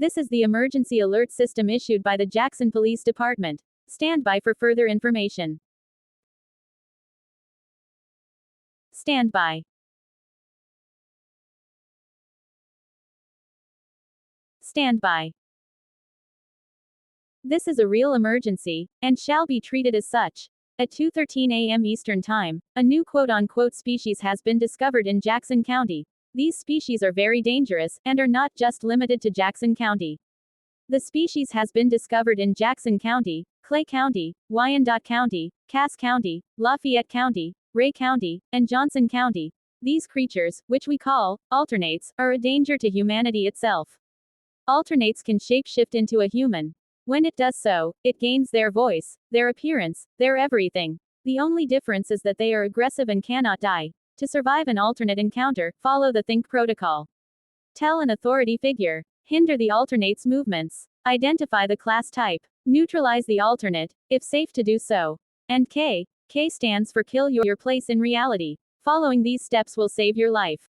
This is the emergency alert system issued by the Jackson Police Department. Stand by for further information. Stand by. Stand by. This is a real emergency, and shall be treated as such. At 2:13 a.m. Eastern Time, a new quote-unquote species has been discovered in Jackson County. These species are very dangerous, and are not just limited to Jackson County. The species has been discovered in Jackson County, Clay County, Wyandotte County, Cass County, Lafayette County, Ray County, and Johnson County. These creatures, which we call alternates, are a danger to humanity itself. Alternates can shapeshift into a human. When it does so, it gains their voice, their appearance, their everything. The only difference is that they are aggressive and cannot die. To survive an alternate encounter, follow the Think protocol. Tell an authority figure. Hinder the alternate's movements. Identify the class type. Neutralize the alternate, if safe to do so. And K stands for kill your place in reality. Following these steps will save your life.